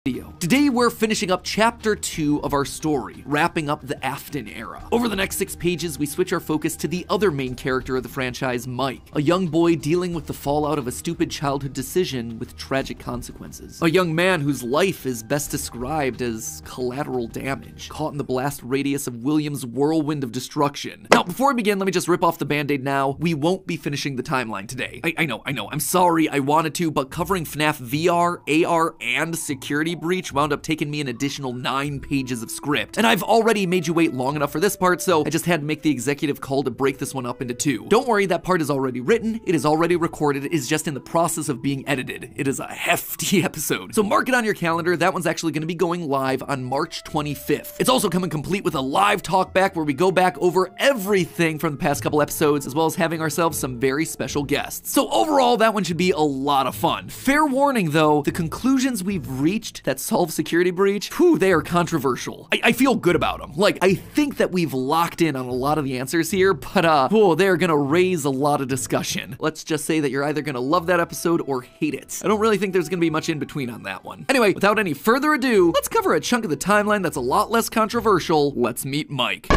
Video. Today we're finishing up chapter 2 of our story, wrapping up the Afton Era. Over the next 6 pages, we switch our focus to the other main character of the franchise, Mike, a young boy dealing with the fallout of a stupid childhood decision with tragic consequences. A young man whose life is best described as collateral damage, caught in the blast radius of William's whirlwind of destruction. Now, before we begin, let me just rip off the band-aid now. We won't be finishing the timeline today. I know, I'm sorry, I wanted to, but covering FNAF VR, AR, and Security Breach wound up taking me an additional 9 pages of script, and I've already made you wait long enough for this part, so I just had to make the executive call to break this one up into 2. Don't worry, that part is already written, it is already recorded, it is just in the process of being edited. It is a hefty episode, so mark it on your calendar. That one's actually going to be going live on March 25th. It's also coming complete with a live talk back where we go back over everything from the past couple episodes, as well as having ourselves some very special guests. So overall, that one should be a lot of fun. Fair warning though, the conclusions we've reached that solve Security Breach, whew, they are controversial. I feel good about them. Like, I think that we've locked in on a lot of the answers here, but whoa, they're gonna raise a lot of discussion. Let's just say that you're either gonna love that episode or hate it. I don't really think there's gonna be much in between on that one. Anyway, without any further ado, let's cover a chunk of the timeline that's a lot less controversial. Let's meet Mike.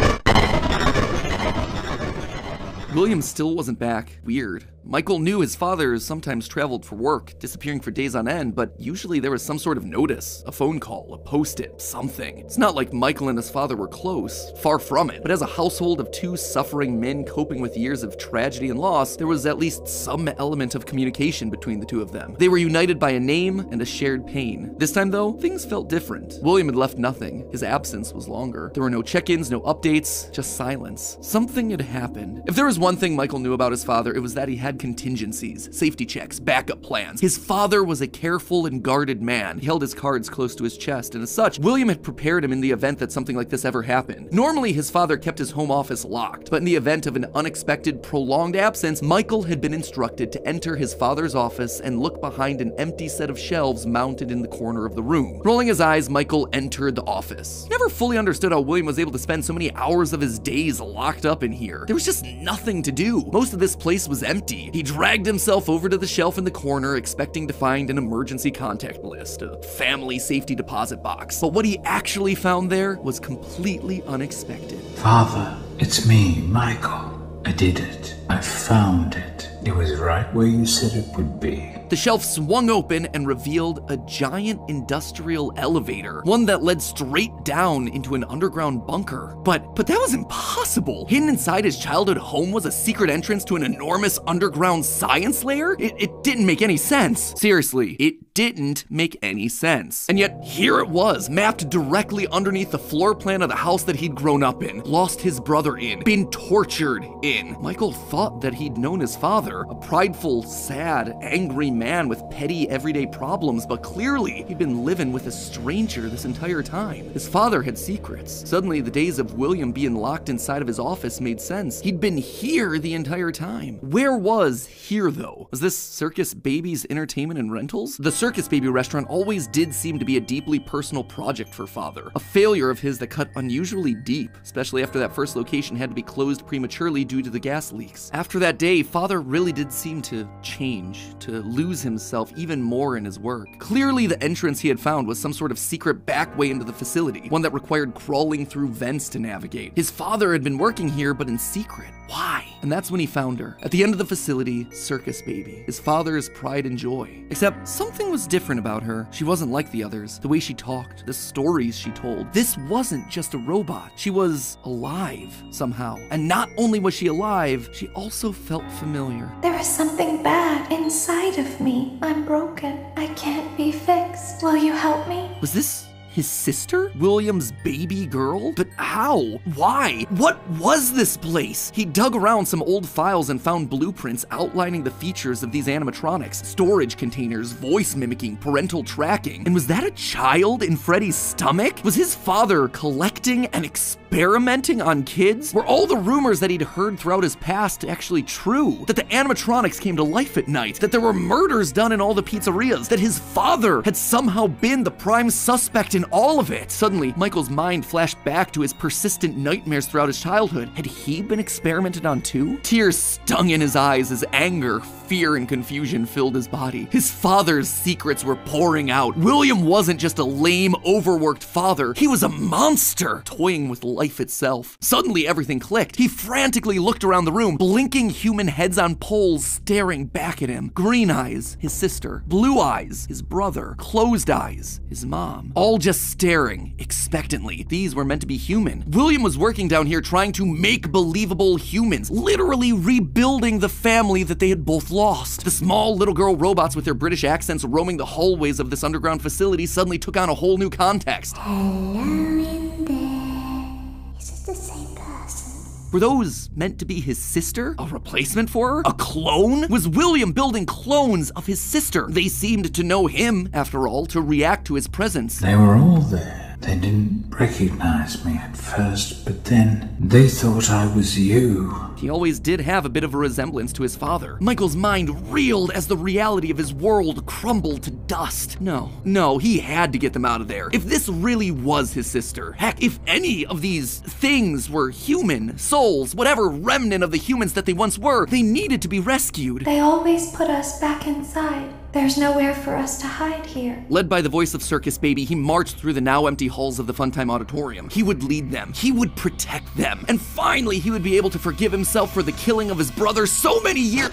William still wasn't back. Weird. Michael knew his father sometimes traveled for work, disappearing for days on end, but usually there was some sort of notice, a phone call, a post-it, something. It's not like Michael and his father were close, far from it, but as a household of 2 suffering men coping with years of tragedy and loss, there was at least some element of communication between the 2 of them. They were united by a name and a shared pain. This time though, things felt different. William had left nothing. His absence was longer. There were no check-ins, no updates, just silence. Something had happened. If there was one thing Michael knew about his father, it was that he had contingencies, safety checks, backup plans. His father was a careful and guarded man. He held his cards close to his chest, and as such, William had prepared him in the event that something like this ever happened. Normally, his father kept his home office locked, but in the event of an unexpected, prolonged absence, Michael had been instructed to enter his father's office and look behind an empty set of shelves mounted in the corner of the room. Rolling his eyes, Michael entered the office. Never fully understood how William was able to spend so many hours of his days locked up in here. There was just nothing to do. Most of this place was empty. He dragged himself over to the shelf in the corner, expecting to find an emergency contact list, a family safety deposit box. But what he actually found there was completely unexpected. Father, it's me, Michael. I did it. I found it. It was right where you said it would be. The shelf swung open and revealed a giant industrial elevator, one that led straight down into an underground bunker. But that was impossible. Hidden inside his childhood home was a secret entrance to an enormous underground science lair? It didn't make any sense. Seriously, it didn't make any sense. And yet, here it was, mapped directly underneath the floor plan of the house that he'd grown up in, lost his brother in, been tortured in. Michael thought that he'd known his father, a prideful, sad, angry man with petty everyday problems, but clearly he'd been living with a stranger this entire time. His father had secrets. Suddenly, the days of William being locked inside of his office made sense. He'd been here the entire time. Where was here, though? Was this Circus Baby's Entertainment and Rentals? The Circus Baby restaurant always did seem to be a deeply personal project for father, a failure of his that cut unusually deep, especially after that first location had to be closed prematurely due to the gas leaks. After that day, father really did seem to change, to lose himself even more in his work. Clearly, the entrance he had found was some sort of secret back way into the facility, one that required crawling through vents to navigate. His father had been working here, but in secret. Why? And that's when he found her. At the end of the facility, Circus Baby, his father's pride and joy. Except something was different about her. She wasn't like the others. The way she talked, the stories she told. This wasn't just a robot. She was alive somehow. And not only was she alive, she also felt familiar. There is something bad inside of me. I'm broken. I can't be fixed. Will you help me? Was this his sister? William's baby girl? But how? Why? What was this place? He dug around some old files and found blueprints outlining the features of these animatronics. Storage containers, voice mimicking, parental tracking. And was that a child in Freddy's stomach? Was his father collecting and experimenting on kids? Were all the rumors that he'd heard throughout his past actually true? That the animatronics came to life at night? That there were murders done in all the pizzerias? That his father had somehow been the prime suspect in all of it? Suddenly, Michael's mind flashed back to his persistent nightmares throughout his childhood. Had he been experimented on too? Tears stung in his eyes as anger Fear and confusion filled his body. His father's secrets were pouring out. William wasn't just a lame, overworked father. He was a monster, toying with life itself. Suddenly, everything clicked. He frantically looked around the room, blinking human heads on poles staring back at him. Green eyes, his sister. Blue eyes, his brother. Closed eyes, his mom. All just staring, expectantly. These were meant to be human. William was working down here trying to make believable humans, literally rebuilding the family that they had both lost. The small little girl robots with their British accents roaming the hallways of this underground facility suddenly took on a whole new context. Hello in there. Is it the same person? Were those meant to be his sister? A replacement for her? A clone? Was William building clones of his sister? They seemed to know him, after all, to react to his presence. They were all there. They didn't recognize me at first, but then they thought I was you. He always did have a bit of a resemblance to his father. Michael's mind reeled as the reality of his world crumbled to dust. No, he had to get them out of there. If this really was his sister, heck, if any of these things were human, souls, whatever remnant of the humans that they once were, they needed to be rescued. They always put us back inside. There's nowhere for us to hide here. Led by the voice of Circus Baby, he marched through the now empty halls of the Funtime Auditorium. He would lead them. He would protect them. And finally, he would be able to forgive himself for the killing of his brother so many years.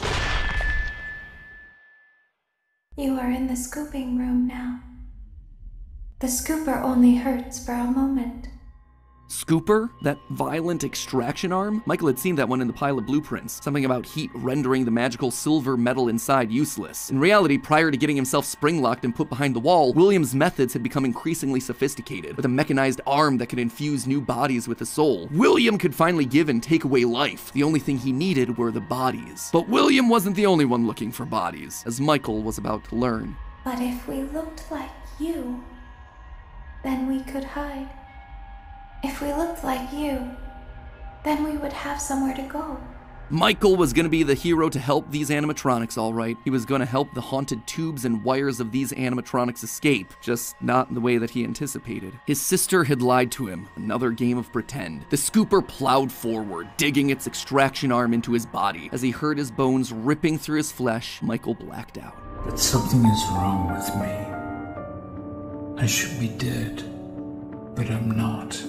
You are in the scooping room now. The scooper only hurts for a moment. Scooper? That violent extraction arm? Michael had seen that one in the pile of blueprints. Something about heat rendering the magical silver metal inside useless. In reality, prior to getting himself spring-locked and put behind the wall, William's methods had become increasingly sophisticated, with a mechanized arm that could infuse new bodies with a soul. William could finally give and take away life. The only thing he needed were the bodies. But William wasn't the only one looking for bodies, as Michael was about to learn. But if we looked like you, then we could hide. If we looked like you, then we would have somewhere to go. Michael was going to be the hero to help these animatronics, all right. He was going to help the haunted tubes and wires of these animatronics escape, just not in the way that he anticipated. His sister had lied to him, another game of pretend. The scooper plowed forward, digging its extraction arm into his body. As he heard his bones ripping through his flesh, Michael blacked out. But something is wrong with me. I should be dead, but I'm not.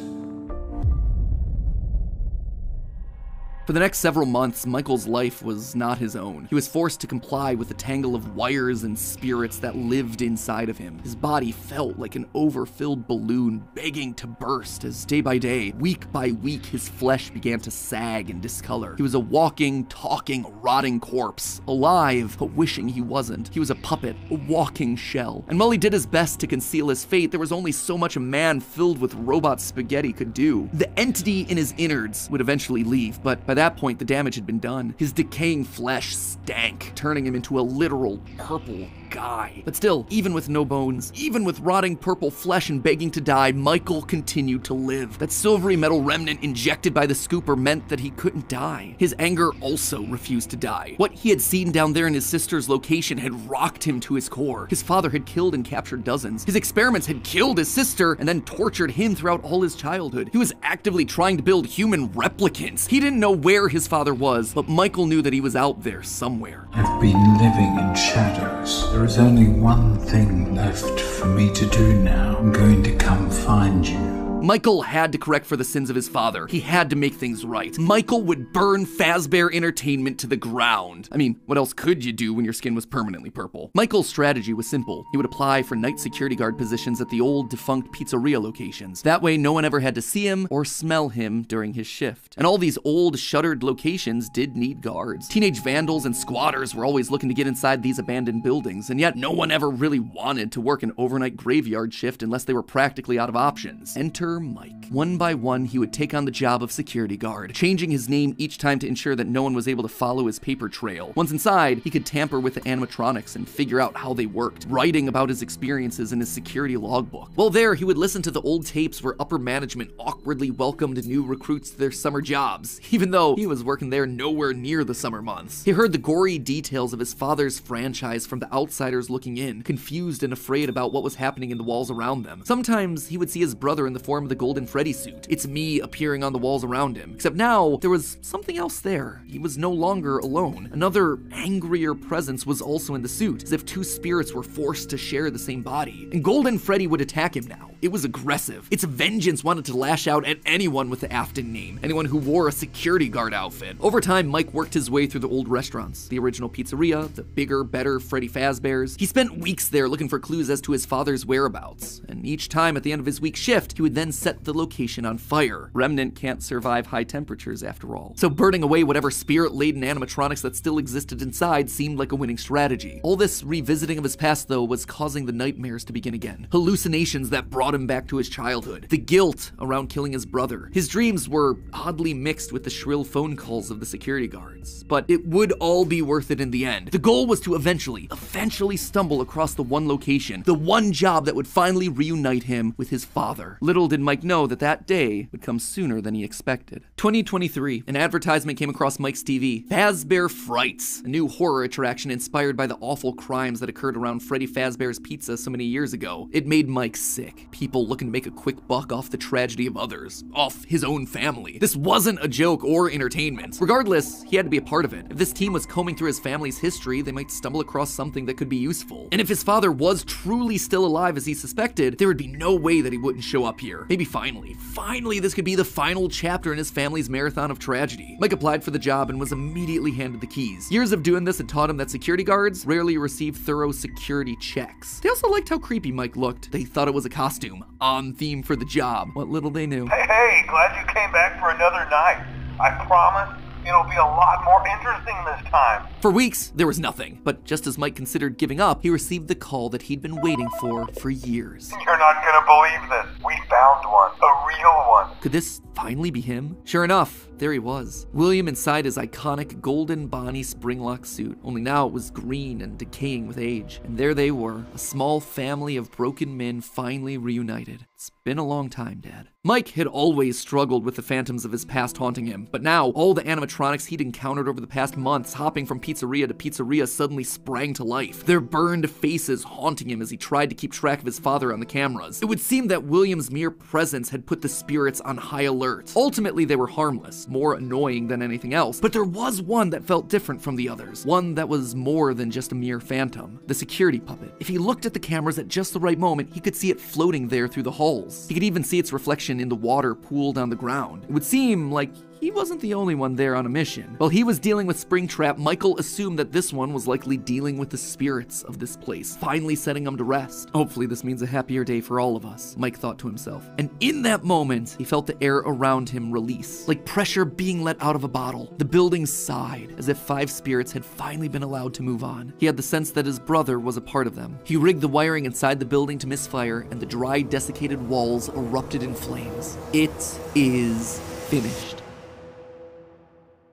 For the next several months, Michael's life was not his own. He was forced to comply with the tangle of wires and spirits that lived inside of him. His body felt like an overfilled balloon begging to burst as day by day, week by week, his flesh began to sag and discolor. He was a walking, talking, rotting corpse, alive, but wishing he wasn't. He was a puppet, a walking shell. And while he did his best to conceal his fate, there was only so much a man filled with robot spaghetti could do. The entity in his innards would eventually leave, but by that point, the damage had been done. His decaying flesh stank, turning him into a literal purple guy. But still, even with no bones, even with rotting purple flesh and begging to die, Michael continued to live. That silvery metal remnant injected by the scooper meant that he couldn't die. His anger also refused to die. What he had seen down there in his sister's location had rocked him to his core. His father had killed and captured dozens. His experiments had killed his sister and then tortured him throughout all his childhood. He was actively trying to build human replicants. He didn't know where his father was, but Michael knew that he was out there somewhere. I've been living in shadows. There is only one thing left for me to do now. I'm going to come find you. Michael had to correct for the sins of his father. He had to make things right. Michael would burn Fazbear Entertainment to the ground. I mean, what else could you do when your skin was permanently purple? Michael's strategy was simple. He would apply for night security guard positions at the old defunct pizzeria locations. That way, no one ever had to see him or smell him during his shift. And all these old, shuttered locations did need guards. Teenage vandals and squatters were always looking to get inside these abandoned buildings, and yet no one ever really wanted to work an overnight graveyard shift unless they were practically out of options. Enter Mike. One by one, he would take on the job of security guard, changing his name each time to ensure that no one was able to follow his paper trail. Once inside, he could tamper with the animatronics and figure out how they worked, writing about his experiences in his security logbook. While there, he would listen to the old tapes where upper management awkwardly welcomed new recruits to their summer jobs, even though he was working there nowhere near the summer months. He heard the gory details of his father's franchise from the outsiders looking in, confused and afraid about what was happening in the walls around them. Sometimes he would see his brother in the form of the Golden Freddy suit. It's me appearing on the walls around him. Except now, there was something else there. He was no longer alone. Another angrier presence was also in the suit, as if two spirits were forced to share the same body. And Golden Freddy would attack him now. It was aggressive. Its vengeance wanted to lash out at anyone with the Afton name, anyone who wore a security guard outfit. Over time, Mike worked his way through the old restaurants, the original pizzeria, the bigger, better Freddy Fazbear's. He spent weeks there looking for clues as to his father's whereabouts, and each time at the end of his week shift, he would then set the location on fire. Remnant can't survive high temperatures after all. So burning away whatever spirit-laden animatronics that still existed inside seemed like a winning strategy. All this revisiting of his past, though, was causing the nightmares to begin again. Hallucinations that brought him back to his childhood. The guilt around killing his brother. His dreams were oddly mixed with the shrill phone calls of the security guards. But it would all be worth it in the end. The goal was to eventually stumble across the one location, the one job that would finally reunite him with his father. Little did Mike know that that day would come sooner than he expected. 2023, an advertisement came across Mike's TV. Fazbear Frights, a new horror attraction inspired by the awful crimes that occurred around Freddy Fazbear's Pizza so many years ago. It made Mike sick. People looking to make a quick buck off the tragedy of others, off his own family. This wasn't a joke or entertainment. Regardless, he had to be a part of it. If this team was combing through his family's history, they might stumble across something that could be useful. And if his father was truly still alive as he suspected, there would be no way that he wouldn't show up here. Maybe finally this could be the final chapter in his family's marathon of tragedy. Mike applied for the job and was immediately handed the keys. Years of doing this had taught him that security guards rarely receive thorough security checks. They also liked how creepy Mike looked. They thought it was a costume, on theme for the job. What little they knew. Hey, glad you came back for another night. I promise it'll be a lot more interesting this time. For weeks, there was nothing. But just as Mike considered giving up, he received the call that he'd been waiting for years. You're not gonna believe this. We found one. A real one. Could this finally be him? Sure enough, there he was. William inside his iconic golden Bonnie springlock suit, only now it was green and decaying with age. And there they were, a small family of broken men finally reunited. It's been a long time, Dad. Mike had always struggled with the phantoms of his past haunting him, but now all the animatronics he'd encountered over the past months, hopping from pizzeria to pizzeria, suddenly sprang to life, their burned faces haunting him as he tried to keep track of his father on the cameras. It would seem that William's mere presence had put the spirits on high alert. Ultimately, they were harmless, more annoying than anything else, but there was one that felt different from the others, one that was more than just a mere phantom, the security puppet. If he looked at the cameras at just the right moment, he could see it floating there through the halls. He could even see its reflection in the water pooled on the ground. It would seem like he wasn't the only one there on a mission. While he was dealing with Springtrap, Michael assumed that this one was likely dealing with the spirits of this place, finally setting them to rest. Hopefully this means a happier day for all of us, Mike thought to himself. And in that moment, he felt the air around him release, like pressure being let out of a bottle. The building sighed, as if 5 spirits had finally been allowed to move on. He had the sense that his brother was a part of them. He rigged the wiring inside the building to misfire, and the dry, desiccated walls erupted in flames. It is finished.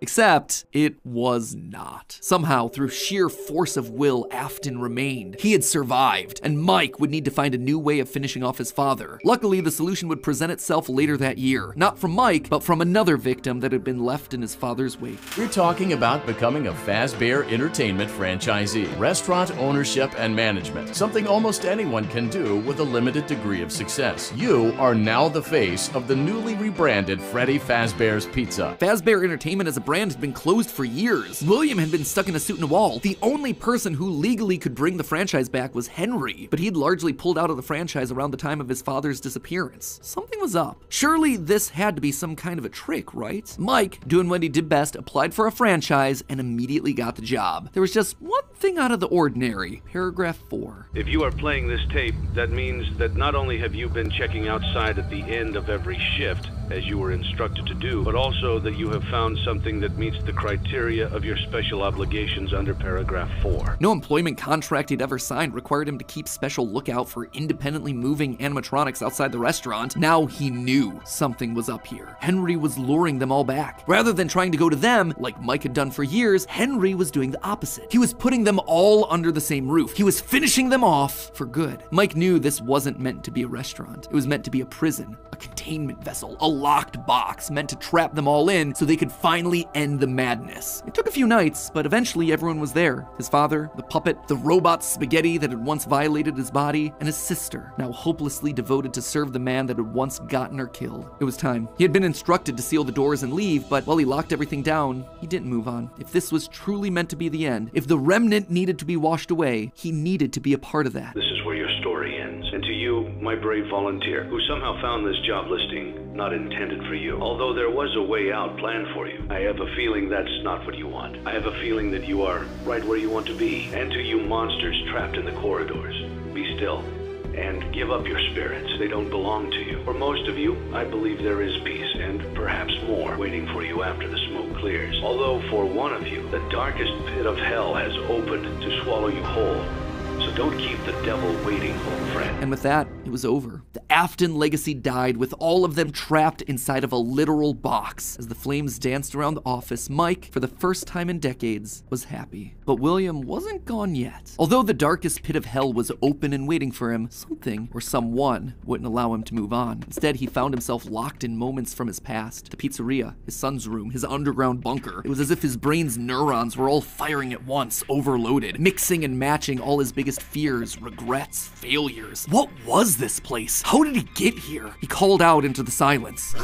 Except, it was not. Somehow, through sheer force of will, Afton remained. He had survived, and Mike would need to find a new way of finishing off his father. Luckily, the solution would present itself later that year. Not from Mike, but from another victim that had been left in his father's wake. We're talking about becoming a Fazbear Entertainment franchisee. Restaurant ownership and management. Something almost anyone can do with a limited degree of success. You are now the face of the newly rebranded Freddy Fazbear's Pizza. Fazbear Entertainment as a brand had been closed for years. William had been stuck in a suit and a wall. The only person who legally could bring the franchise back was Henry, but he'd largely pulled out of the franchise around the time of his father's disappearance. Something was up. Surely this had to be some kind of a trick, right? Mike, doing what he did best, applied for a franchise and immediately got the job. There was just one thing out of the ordinary. Paragraph 4. If you are playing this tape, that means that not only have you been checking outside at the end of every shift, as you were instructed to do, but also that you have found something that meets the criteria of your special obligations under paragraph 4. No employment contract he'd ever signed required him to keep special lookout for independently moving animatronics outside the restaurant. Now he knew something was up here. Henry was luring them all back. Rather than trying to go to them, like Mike had done for years, Henry was doing the opposite. He was putting them them all under the same roof. He was finishing them off for good. Mike knew this wasn't meant to be a restaurant. It was meant to be a prison, a containment vessel, a locked box meant to trap them all in so they could finally end the madness. It took a few nights, but eventually everyone was there. His father, the puppet, the robot spaghetti that had once violated his body, and his sister, now hopelessly devoted to serve the man that had once gotten her killed. It was time. He had been instructed to seal the doors and leave, but while he locked everything down, he didn't move on. If this was truly meant to be the end, if the remnant needed to be washed away, he needed to be a part of that. This is where your story ends. And to you, my brave volunteer, who somehow found this job listing not intended for you. Although there was a way out planned for you, I have a feeling that's not what you want. I have a feeling that you are right where you want to be. And to you monsters trapped in the corridors, be still and give up your spirits. They don't belong to you. For most of you, I believe there is peace and perhaps more waiting for you after the smoke clears. Although for one of you, the darkest pit of hell has opened to swallow you whole. So don't keep the devil waiting, old friend. And with that, it was over. The Afton legacy died with all of them trapped inside of a literal box. As the flames danced around the office, Mike, for the first time in decades, was happy. But William wasn't gone yet. Although the darkest pit of hell was open and waiting for him, something or someone wouldn't allow him to move on. Instead, he found himself locked in moments from his past. The pizzeria, his son's room, his underground bunker. It was as if his brain's neurons were all firing at once, overloaded, mixing and matching all his biggest fears, regrets, failures. What was this place? How did he get here? He called out into the silence.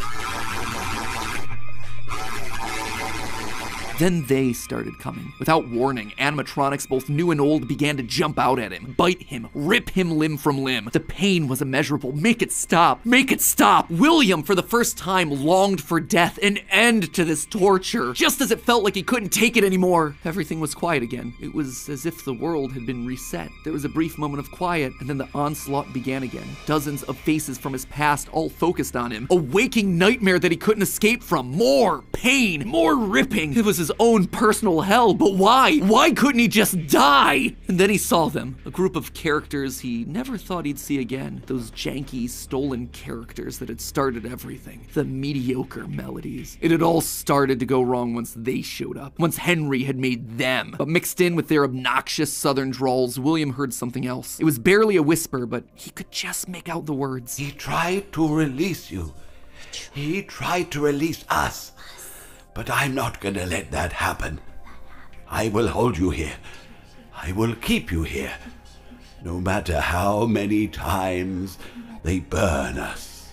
Then they started coming. Without warning, animatronics both new and old began to jump out at him, bite him, rip him limb from limb. The pain was immeasurable. Make it stop. Make it stop. William, for the first time, longed for death, an end to this torture. Just as it felt like he couldn't take it anymore, everything was quiet again. It was as if the world had been reset. There was a brief moment of quiet, and then the onslaught began again. Dozens of faces from his past all focused on him. A waking nightmare that he couldn't escape from. More pain, more ripping. It was his own personal hell, but why? Why couldn't he just die? And then he saw them, a group of characters he never thought he'd see again. Those janky, stolen characters that had started everything. The mediocre melodies. It had all started to go wrong once they showed up. Once Henry had made them. But mixed in with their obnoxious southern drawls, William heard something else. It was barely a whisper, but he could just make out the words. He tried to release you. He tried to release us. But I'm not gonna let that happen. I will hold you here. I will keep you here. No matter how many times they burn us.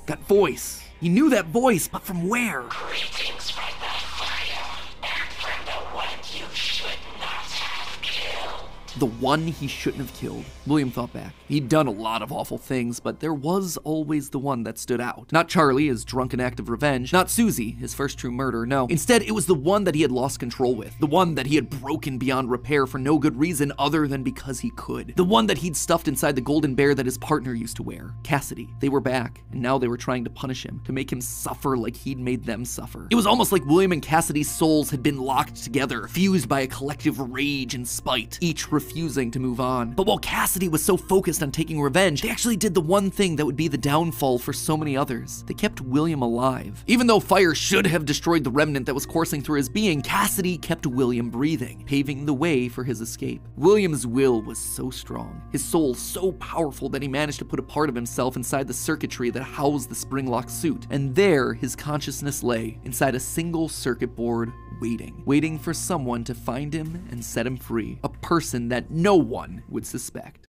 That voice. He knew that voice, but from where? Greetings from the fire and from the one you should not have killed. The one he shouldn't have killed. William thought back. He'd done a lot of awful things, but there was always the one that stood out. Not Charlie, his drunken act of revenge. Not Susie, his first true murder, no. Instead, it was the one that he had lost control with. The one that he had broken beyond repair for no good reason other than because he could. The one that he'd stuffed inside the golden bear that his partner used to wear. Cassidy. They were back, and now they were trying to punish him, to make him suffer like he'd made them suffer. It was almost like William and Cassidy's souls had been locked together, fused by a collective rage and spite, each refusing to move on. But while Cassidy was so focused on taking revenge, they actually did the one thing that would be the downfall for so many others. They kept William alive. Even though fire should have destroyed the remnant that was coursing through his being, Cassidy kept William breathing, paving the way for his escape. William's will was so strong, his soul so powerful that he managed to put a part of himself inside the circuitry that housed the spring-locked suit. And there, his consciousness lay, inside a single circuit board, waiting for someone to find him and set him free. A person that no one would suspect.